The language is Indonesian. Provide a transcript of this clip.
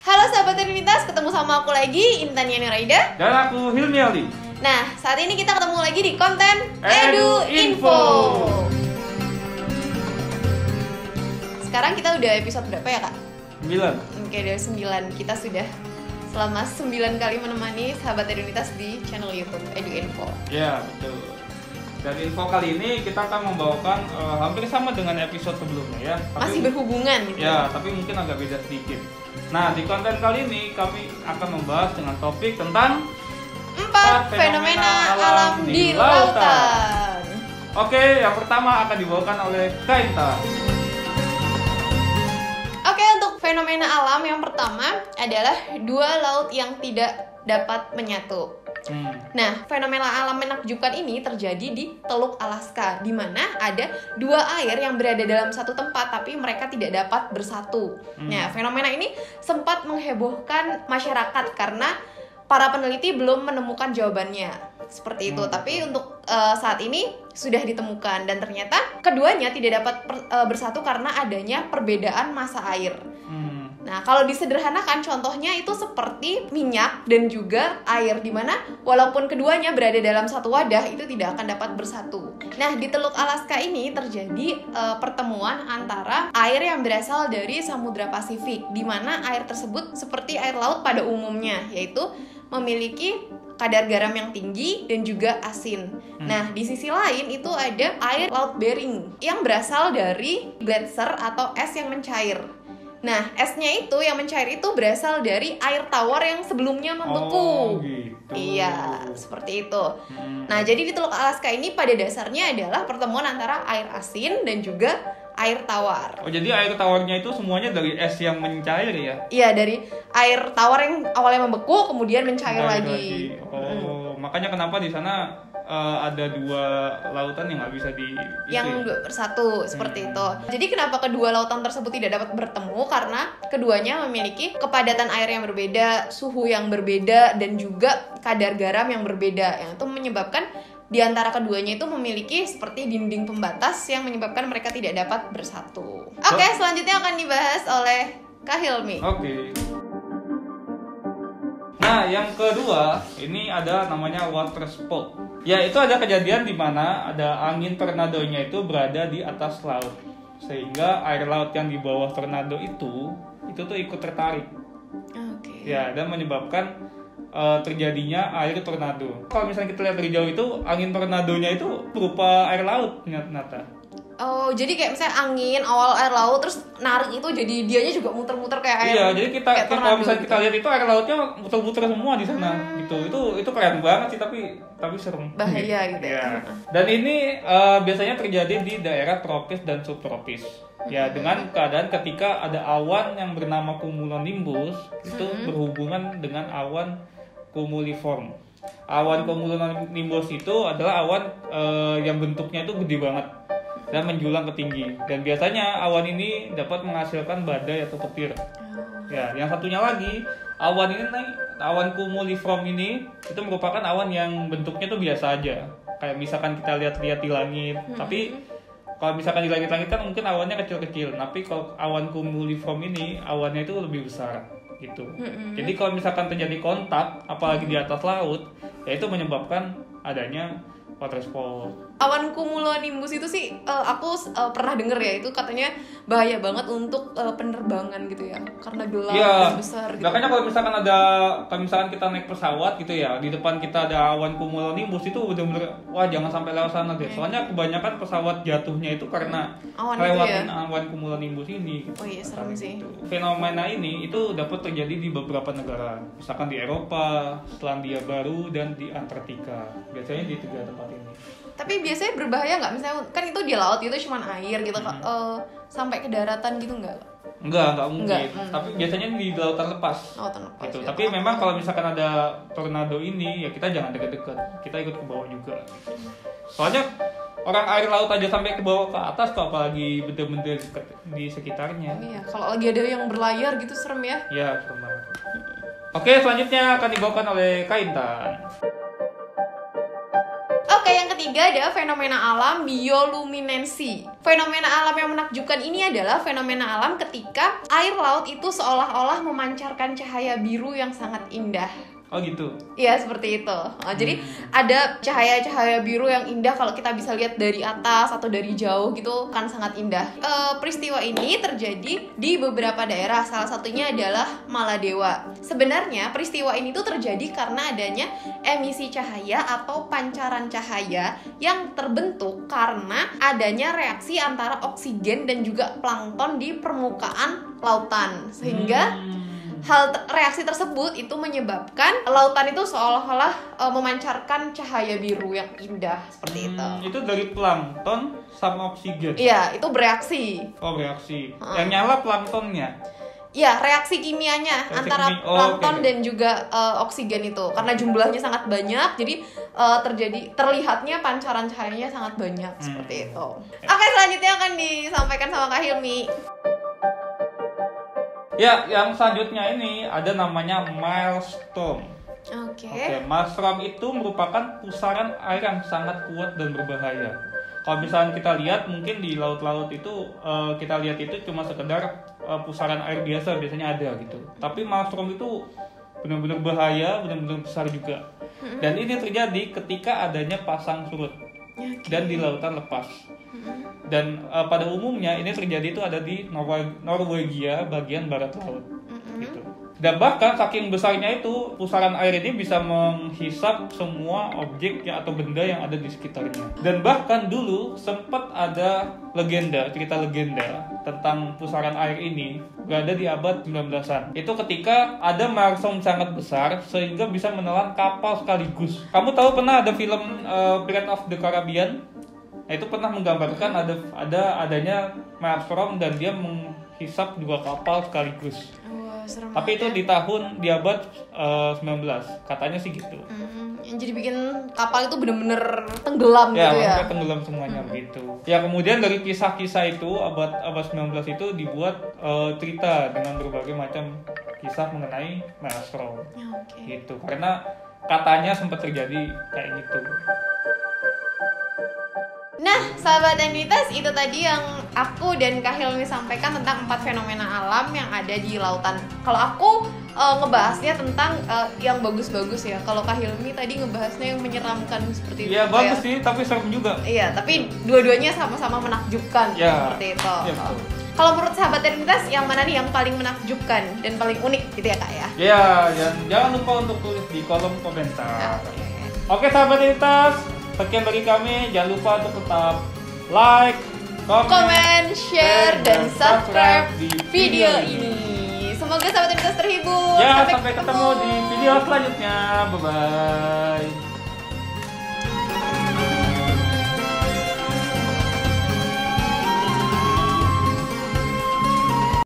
Halo sahabat Trinitas, ketemu sama aku lagi, Intan Yani Raida. Dan aku Hilmi Ali. Nah, saat ini kita ketemu lagi di konten Edu Info. Sekarang kita udah episode berapa ya, Kak? 9. Oke, udah 9. Kita sudah selama 9 kali menemani sahabat Trinitas di channel YouTube Edu Info. Ya, betul. Dan info kali ini kita akan membawakan hampir sama dengan episode sebelumnya ya. Masih berhubungan gitu. Ya, tapi mungkin agak beda sedikit. Nah, di konten kali ini kami akan membahas dengan topik tentang 4 fenomena alam di lautan. Oke, yang pertama akan dibawakan oleh Kainta. Oke, untuk fenomena alam yang pertama adalah dua laut yang tidak dapat menyatu. Nah, fenomena alam menakjubkan ini terjadi di Teluk Alaska, di mana ada dua air yang berada dalam satu tempat tapi mereka tidak dapat bersatu. Nah, fenomena ini sempat menghebohkan masyarakat karena para peneliti belum menemukan jawabannya. Seperti itu. Tapi untuk saat ini sudah ditemukan dan ternyata keduanya tidak dapat bersatu karena adanya perbedaan massa air. Nah, kalau disederhanakan contohnya itu seperti minyak dan juga air, di mana walaupun keduanya berada dalam satu wadah itu tidak akan dapat bersatu. Nah, di Teluk Alaska ini terjadi pertemuan antara air yang berasal dari Samudra Pasifik, di mana air tersebut seperti air laut pada umumnya, yaitu memiliki kadar garam yang tinggi dan juga asin. Nah, di sisi lain itu ada air laut Bering yang berasal dari gletser atau es yang mencair. Nah, esnya itu yang mencair itu berasal dari air tawar yang sebelumnya membeku. Oh, gitu. Iya, seperti itu. Nah, jadi di Teluk Alaska ini pada dasarnya adalah pertemuan antara air asin dan juga air tawar. Oh, jadi air tawarnya itu semuanya dari es yang mencair ya? Iya, dari air tawar yang awalnya membeku kemudian mencair lagi. Oh, makanya kenapa di sana ada dua lautan yang nggak bisa yang bersatu seperti itu. Jadi kenapa kedua lautan tersebut tidak dapat bertemu? Karena keduanya memiliki kepadatan air yang berbeda, suhu yang berbeda, dan juga kadar garam yang berbeda, yang itu menyebabkan di antara keduanya itu memiliki seperti dinding pembatas yang menyebabkan mereka tidak dapat bersatu. Oke, selanjutnya akan dibahas oleh Kak Hilmi. Oke. Nah, yang kedua ini ada namanya water spout. Ya, itu ada kejadian di mana ada angin tornadonya itu berada di atas laut, sehingga air laut yang di bawah tornado itu tuh ikut tertarik. Oke. Ya, dan menyebabkan terjadinya air tornado. Kalau misalnya kita lihat dari jauh itu angin tornadonya itu berupa air laut ternyata. Oh, jadi kayak misalnya angin awal air laut terus narik itu jadi dianya juga muter-muter kayak air. Iya, jadi kalau misalnya kita lihat itu air lautnya muter-muter semua di sana gitu. Itu keren banget sih, tapi serem. Bahaya gitu ya. Dan ini biasanya terjadi di daerah tropis dan subtropis. Ya, dengan keadaan ketika ada awan yang bernama cumulonimbus itu berhubungan dengan awan cumuliform. Awan cumulonimbus itu adalah awan yang bentuknya itu gede banget dan menjulang ke tinggi, dan biasanya awan ini dapat menghasilkan badai atau petir. Ya, yang satunya lagi awan cumuliform ini itu merupakan awan yang bentuknya tuh biasa aja, kayak misalkan kita lihat-lihat di langit. Tapi kalau misalkan di langit-langit kan mungkin awannya kecil-kecil, tapi kalau awan cumuliform ini awannya itu lebih besar gitu. Jadi kalau misalkan terjadi kontak apalagi di atas laut, ya itu menyebabkan adanya water spout. Awan cumulonimbus itu sih aku pernah denger ya, itu katanya bahaya banget untuk penerbangan gitu ya, karena gelap dan besar gitu. Makanya kalau misalkan kita naik pesawat gitu ya, di depan kita ada awan cumulonimbus itu bener-bener wah jangan sampai lewat sana deh. Soalnya kebanyakan pesawat jatuhnya itu karena lewatin awan cumulonimbus ini. Oh iya, serem sih. Fenomena ini itu dapat terjadi di beberapa negara, misalkan di Eropa, Selandia Baru, dan di Antartika. Biasanya di 3 tempat ini. Tapi biasanya berbahaya nggak? Misalnya kan itu di laut itu cuma air gitu, sampai ke daratan gitu nggak? Enggak mungkin. Tapi biasanya di lautan lepas. Lautan lepas. Gitu. Ya, tapi memang kalau misalkan ada tornado ini, ya kita jangan dekat-dekat. Kita ikut ke bawah juga. Soalnya orang air laut aja sampai ke bawah ke atas tuh, apalagi benda-benda di sekitarnya. Iya, kalau lagi ada yang berlayar gitu serem ya. Iya, serem banget. Oke, selanjutnya akan dibawakan oleh Kaintan. Oke, yang ketiga ada fenomena alam bioluminensi. Fenomena alam yang menakjubkan ini adalah fenomena alam ketika air laut itu seolah-olah memancarkan cahaya biru yang sangat indah. Oh gitu? Iya, seperti itu. Jadi ada cahaya-cahaya biru yang indah kalau kita bisa lihat dari atas atau dari jauh gitu, kan sangat indah. Peristiwa ini terjadi di beberapa daerah, salah satunya adalah Maladewa. Sebenarnya peristiwa ini tuh terjadi karena adanya emisi cahaya atau pancaran cahaya yang terbentuk karena adanya reaksi antara oksigen dan juga plankton di permukaan lautan, sehingga reaksi tersebut itu menyebabkan lautan itu seolah-olah memancarkan cahaya biru yang indah seperti itu. Itu dari plankton sama oksigen? Iya, itu bereaksi. Oh, bereaksi. Yang nyala planktonnya? Iya, reaksi kimianya antara plankton dan juga oksigen itu. Karena jumlahnya sangat banyak, jadi terlihatnya pancaran cahayanya sangat banyak seperti itu. Oke, selanjutnya akan disampaikan sama Kak Hilmi. Ya, yang selanjutnya ini ada namanya maelstrom. Oke. Maelstrom itu merupakan pusaran air yang sangat kuat dan berbahaya. Kalau misalnya kita lihat mungkin di laut-laut itu kita lihat itu cuma sekedar pusaran air biasanya ada gitu. Tapi maelstrom itu benar-benar bahaya, benar-benar besar juga. Dan ini terjadi ketika adanya pasang surut dan di lautan lepas. Dan pada umumnya ini terjadi itu ada di Norwegia bagian barat laut gitu. Dan bahkan saking besarnya itu pusaran air ini bisa menghisap semua objek atau benda yang ada di sekitarnya. Dan bahkan dulu sempat ada cerita legenda tentang pusaran air ini berada di abad 19-an. Itu ketika ada maelstrom sangat besar sehingga bisa menelan kapal sekaligus. Kamu tahu pernah ada film Pirates of the Caribbean? Nah, itu pernah menggambarkan adanya maelstrom dan dia menghisap 2 kapal sekaligus. Tapi itu di abad 19, katanya sih gitu. Jadi bikin kapal itu benar-benar tenggelam gitu ya? Ya, tenggelam semuanya begitu. Ya, kemudian dari kisah-kisah itu abad 19 itu dibuat cerita dengan berbagai macam kisah mengenai maelstrom. Gitu. Karena katanya sempat terjadi kayak gitu. Nah, sahabat entitas, itu tadi yang aku dan Kak Hilmi sampaikan tentang 4 fenomena alam yang ada di lautan. Kalau aku ngebahasnya tentang yang bagus-bagus ya. Kalau Kak Hilmi tadi ngebahasnya yang menyeramkan seperti itu. Iya, bagus sih, tapi serem juga. Iya, tapi dua-duanya sama-sama menakjubkan seperti itu. Ya, kalau menurut sahabat entitas, yang mana nih yang paling menakjubkan dan paling unik gitu ya Kak ya? Iya, dan jangan lupa untuk tulis di kolom komentar. Oke, sahabat entitas, sekian dari kami. Jangan lupa untuk tetap like, comment, share, dan subscribe di video ini. Semoga sahabat entitas terhibur. Ya, sampai ketemu di video selanjutnya. Bye-bye.